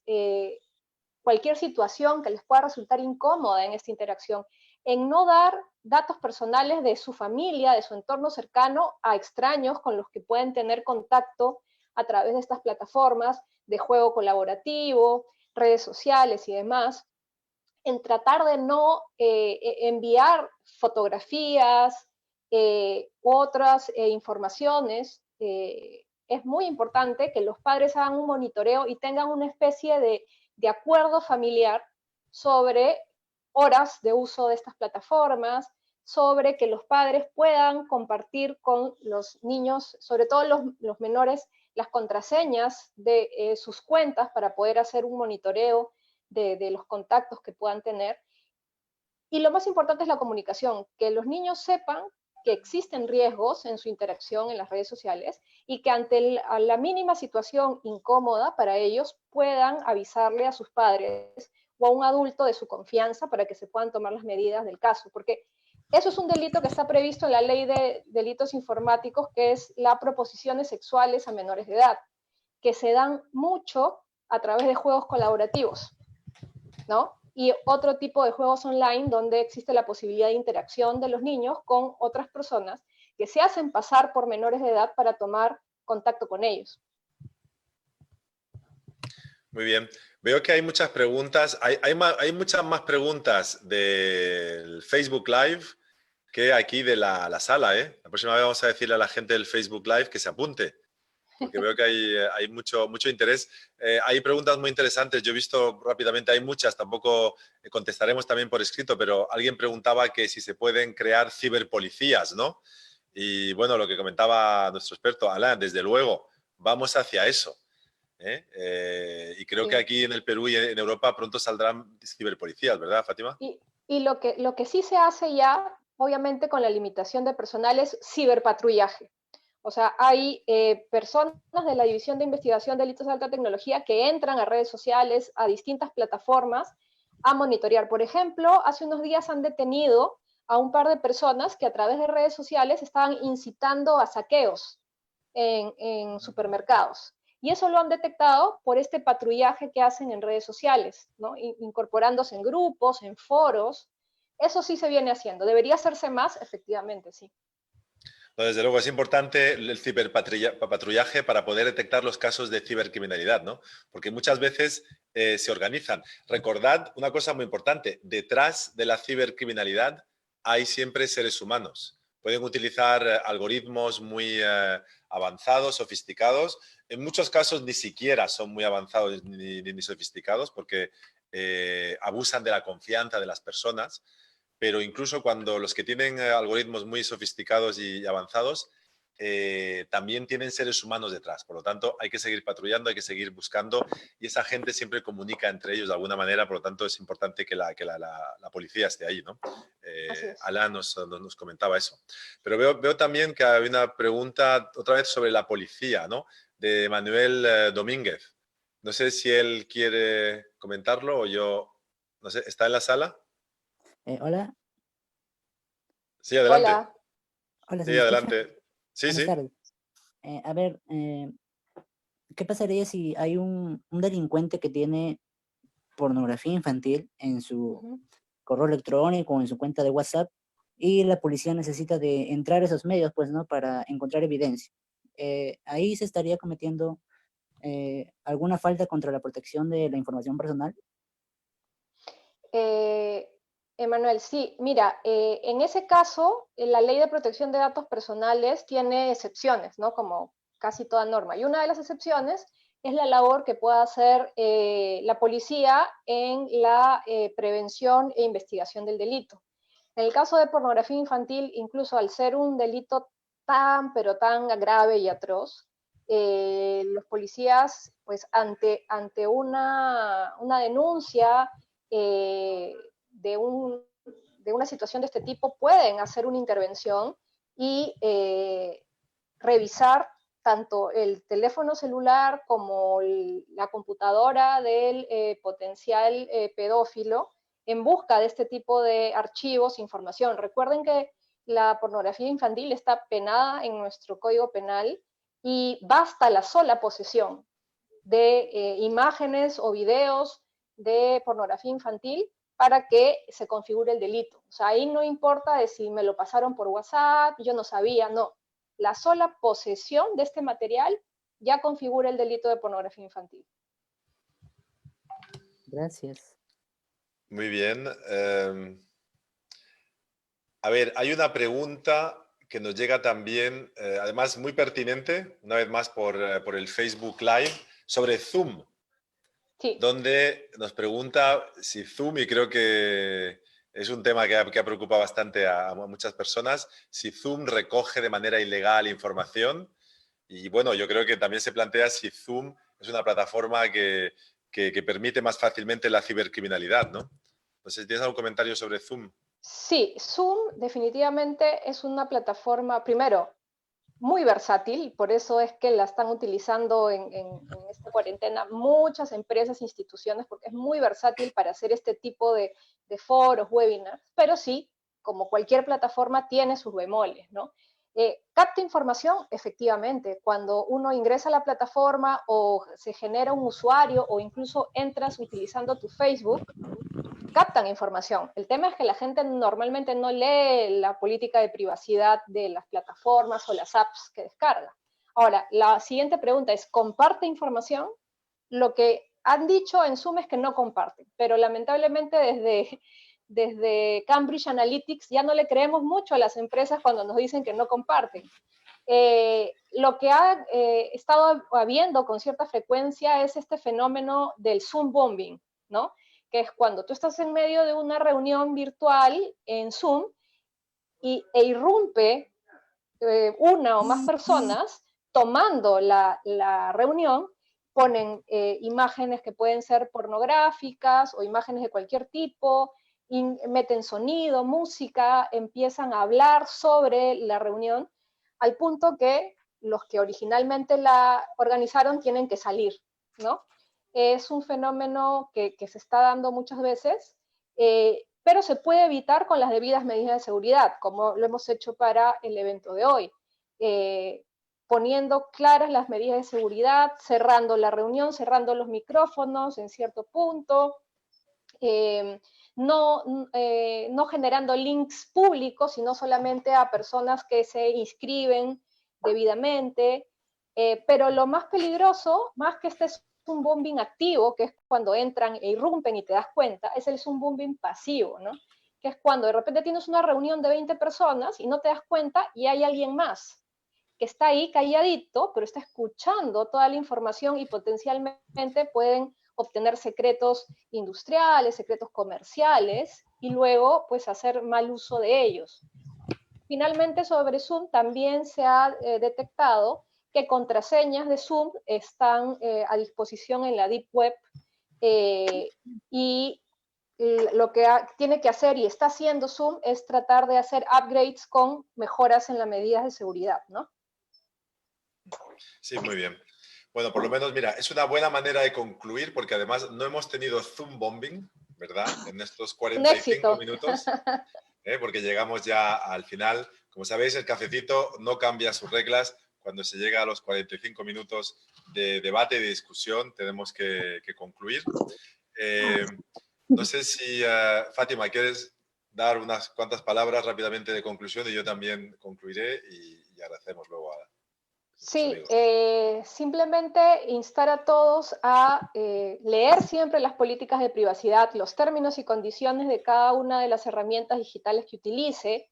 cualquier situación que les pueda resultar incómoda en esta interacción, en no dar datos personales de su familia, de su entorno cercano a extraños con los que pueden tener contacto a través de estas plataformas de juego colaborativo, redes sociales y demás, en tratar de no enviar fotografías u otras informaciones. Es muy importante que los padres hagan un monitoreo y tengan una especie de acuerdo familiar sobre horas de uso de estas plataformas, sobre que los padres puedan compartir con los niños, sobre todo los menores, las contraseñas de sus cuentas para poder hacer un monitoreo de los contactos que puedan tener. Y lo más importante es la comunicación, que los niños sepan que existen riesgos en su interacción en las redes sociales y que ante la mínima situación incómoda para ellos puedan avisarle a sus padres o a un adulto de su confianza para que se puedan tomar las medidas del caso, porque eso es un delito que está previsto en la ley de delitos informáticos, que es las proposiciones sexuales a menores de edad, que se dan mucho a través de juegos colaborativos, ¿no? Y otro tipo de juegos online donde existe la posibilidad de interacción de los niños con otras personas que se hacen pasar por menores de edad para tomar contacto con ellos. Muy bien. Veo que hay muchas preguntas. Hay muchas más preguntas del Facebook Live que aquí de la sala, ¿eh? La próxima vez vamos a decirle a la gente del Facebook Live que se apunte, porque veo que hay mucho interés. Hay preguntas muy interesantes. Yo he visto rápidamente, hay muchas, tampoco contestaremos también por escrito, pero alguien preguntaba que si se pueden crear ciberpolicías, ¿no? Y bueno, lo que comentaba nuestro experto, Alain, desde luego, vamos hacia eso. Y creo Sí. que aquí en el Perú y en Europa pronto saldrán ciberpolicías, ¿verdad, Fátima? Y lo que sí se hace ya, obviamente con la limitación de personal, es ciberpatrullaje. O sea, hay personas de la División de Investigación de Delitos de Alta Tecnología que entran a redes sociales, a distintas plataformas, a monitorear. Por ejemplo, hace unos días han detenido a un par de personas que a través de redes sociales estaban incitando a saqueos en supermercados. Y eso lo han detectado por este patrullaje que hacen en redes sociales, ¿no? Incorporándose en grupos, en foros. Eso sí se viene haciendo. ¿Debería hacerse más? Efectivamente, sí. No, desde luego es importante el ciberpatrullaje para poder detectar los casos de cibercriminalidad, ¿no? Porque muchas veces se organizan. Recordad una cosa muy importante, detrás de la cibercriminalidad hay siempre seres humanos. Pueden utilizar algoritmos muy avanzados, sofisticados. En muchos casos ni siquiera son muy avanzados ni sofisticados porque abusan de la confianza de las personas. Pero incluso cuando los que tienen algoritmos muy sofisticados y avanzados, también tienen seres humanos detrás. Por lo tanto, hay que seguir patrullando, hay que seguir buscando y esa gente siempre comunica entre ellos de alguna manera. Por lo tanto, es importante que la policía esté ahí, ¿no? Alain nos comentaba eso. Pero veo también que hay una pregunta otra vez sobre la policía, ¿no? De Manuel Domínguez. No sé si él quiere comentarlo o yo, no sé, ¿está en la sala? Hola. Sí, adelante. Hola. Hola, ¿se Sí, me escucha? adelante. Sí, Buenas sí. tardes. A ver, ¿qué pasaría si hay un delincuente que tiene pornografía infantil en su correo electrónico o en su cuenta de WhatsApp y la policía necesita de entrar a esos medios, pues, ¿no? Para encontrar evidencia. Ahí se estaría cometiendo alguna falta contra la protección de la información personal. Emanuel, sí, mira, en ese caso, la ley de protección de datos personales tiene excepciones, ¿no? Como casi toda norma. Y una de las excepciones es la labor que pueda hacer la policía en la prevención e investigación del delito. En el caso de pornografía infantil, incluso al ser un delito pero tan grave y atroz, los policías, pues ante una denuncia de una situación de este tipo, pueden hacer una intervención y revisar tanto el teléfono celular como la computadora del potencial pedófilo en busca de este tipo de archivos, información. Recuerden que la pornografía infantil está penada en nuestro Código Penal y basta la sola posesión de imágenes o videos de pornografía infantil para que se configure el delito. O sea, ahí no importa de si me lo pasaron por WhatsApp, yo no sabía, no. La sola posesión de este material ya configura el delito de pornografía infantil. Gracias. Muy bien. A ver, hay una pregunta que nos llega también, además muy pertinente, una vez más por el Facebook Live, sobre Zoom. Sí. Donde nos pregunta si Zoom, y creo que es un tema que preocupa bastante a muchas personas, si Zoom recoge de manera ilegal información. Y bueno, yo creo que también se plantea si Zoom es una plataforma que permite más fácilmente la cibercriminalidad, ¿no? No sé si tienes algún comentario sobre Zoom. Sí, Zoom definitivamente es una plataforma, primero, muy versátil, por eso es que la están utilizando en esta cuarentena muchas empresas e instituciones, porque es muy versátil para hacer este tipo de foros, webinars, pero sí, como cualquier plataforma, tiene sus bemoles, ¿no? Capta información, efectivamente, cuando uno ingresa a la plataforma o se genera un usuario o incluso entras utilizando tu Facebook, captan información. El tema es que la gente normalmente no lee la política de privacidad de las plataformas o las apps que descarga. Ahora, la siguiente pregunta es, ¿comparte información? Lo que han dicho en Zoom es que no comparten, pero lamentablemente desde Cambridge Analytics ya no le creemos mucho a las empresas cuando nos dicen que no comparten. Lo que ha estado habiendo con cierta frecuencia es este fenómeno del Zoom bombing, ¿no? Que es cuando tú estás en medio de una reunión virtual en Zoom e irrumpe una o más personas tomando la reunión, ponen imágenes que pueden ser pornográficas o imágenes de cualquier tipo, y meten sonido, música, empiezan a hablar sobre la reunión, al punto que los que originalmente la organizaron tienen que salir, ¿no? Es un fenómeno que se está dando muchas veces, pero se puede evitar con las debidas medidas de seguridad, como lo hemos hecho para el evento de hoy, poniendo claras las medidas de seguridad, cerrando la reunión, cerrando los micrófonos en cierto punto, no generando links públicos, sino solamente a personas que se inscriben debidamente, pero lo más peligroso, más que este Zoom bombing activo, que es cuando entran e irrumpen y te das cuenta, es el Zoom bombing pasivo, ¿no? Que es cuando de repente tienes una reunión de 20 personas y no te das cuenta y hay alguien más que está ahí calladito, pero está escuchando toda la información y potencialmente pueden obtener secretos industriales, secretos comerciales y luego pues hacer mal uso de ellos. Finalmente sobre Zoom también se ha detectado que contraseñas de Zoom están a disposición en la Deep Web y lo que tiene que hacer y está haciendo Zoom es tratar de hacer upgrades con mejoras en las medidas de seguridad, ¿no? Sí, muy bien. Bueno, por lo menos, mira, es una buena manera de concluir porque además no hemos tenido Zoom bombing, ¿verdad? En estos 45 minutos, porque llegamos ya al final. Como sabéis, el cafecito no cambia sus reglas. Cuando se llega a los 45 minutos de debate y de discusión, tenemos que concluir. No sé si, Fátima, ¿quieres dar unas cuantas palabras rápidamente de conclusión? Y yo también concluiré y agradecemos luego a... Sí, simplemente instar a todos a leer siempre las políticas de privacidad, los términos y condiciones de cada una de las herramientas digitales que utilice,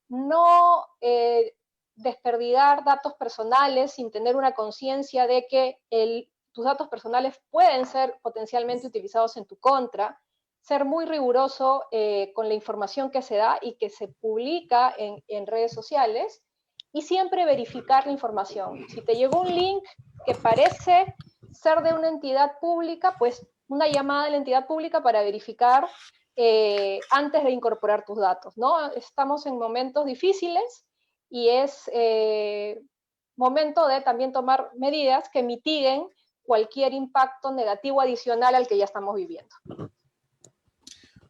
no desperdigar datos personales sin tener una conciencia de que tus datos personales pueden ser potencialmente utilizados en tu contra, ser muy riguroso con la información que se da y que se publica en redes sociales, y siempre verificar la información. Si te llegó un link que parece ser de una entidad pública, pues una llamada de la entidad pública para verificar antes de incorporar tus datos, ¿no? Estamos en momentos difíciles y es momento de también tomar medidas que mitiguen cualquier impacto negativo adicional al que ya estamos viviendo.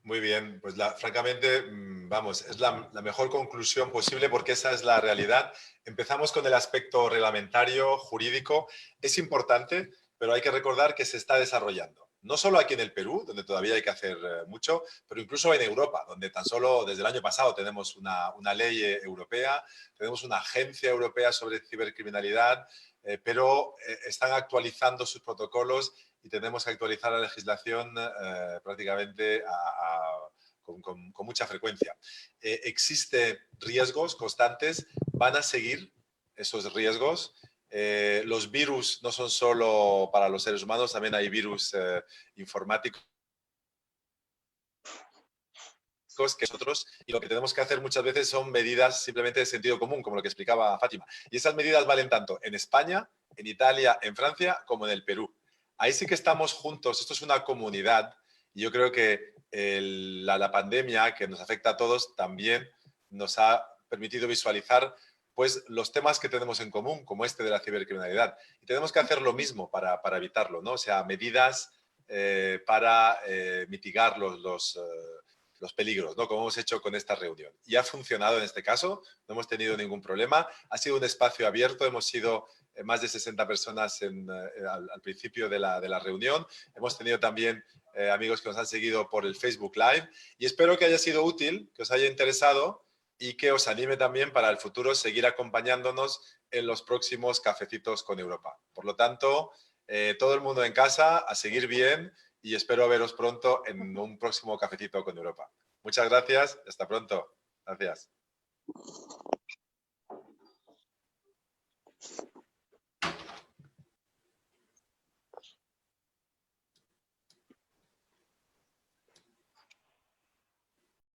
Muy bien, pues francamente, vamos, es la mejor conclusión posible porque esa es la realidad. Empezamos con el aspecto reglamentario, jurídico. Es importante, pero hay que recordar que se está desarrollando. No solo aquí en el Perú, donde todavía hay que hacer mucho, pero incluso en Europa, donde tan solo desde el año pasado tenemos una ley europea, tenemos una agencia europea sobre cibercriminalidad, pero están actualizando sus protocolos y tenemos que actualizar la legislación prácticamente con mucha frecuencia. Existen riesgos constantes, van a seguir esos riesgos. Los virus no son solo para los seres humanos, también hay virus informáticos que nosotros, y lo que tenemos que hacer muchas veces son medidas simplemente de sentido común, como lo que explicaba Fátima. Y esas medidas valen tanto en España, en Italia, en Francia, como en el Perú. Ahí sí que estamos juntos, esto es una comunidad, y yo creo que la pandemia que nos afecta a todos también nos ha permitido visualizar pues, los temas que tenemos en común, como este de la cibercriminalidad. Y tenemos que hacer lo mismo para evitarlo, ¿no? O sea, medidas para mitigar los peligros, ¿no? Como hemos hecho con esta reunión. Y ha funcionado en este caso, no hemos tenido ningún problema. Ha sido un espacio abierto, hemos sido más de 60 personas al principio de la reunión. Hemos tenido también amigos que nos han seguido por el Facebook Live y espero que haya sido útil, que os haya interesado y que os anime también para el futuro seguir acompañándonos en los próximos cafecitos con Europa. Por lo tanto, todo el mundo en casa, a seguir bien y espero veros pronto en un próximo cafecito con Europa. Muchas gracias, hasta pronto. Gracias.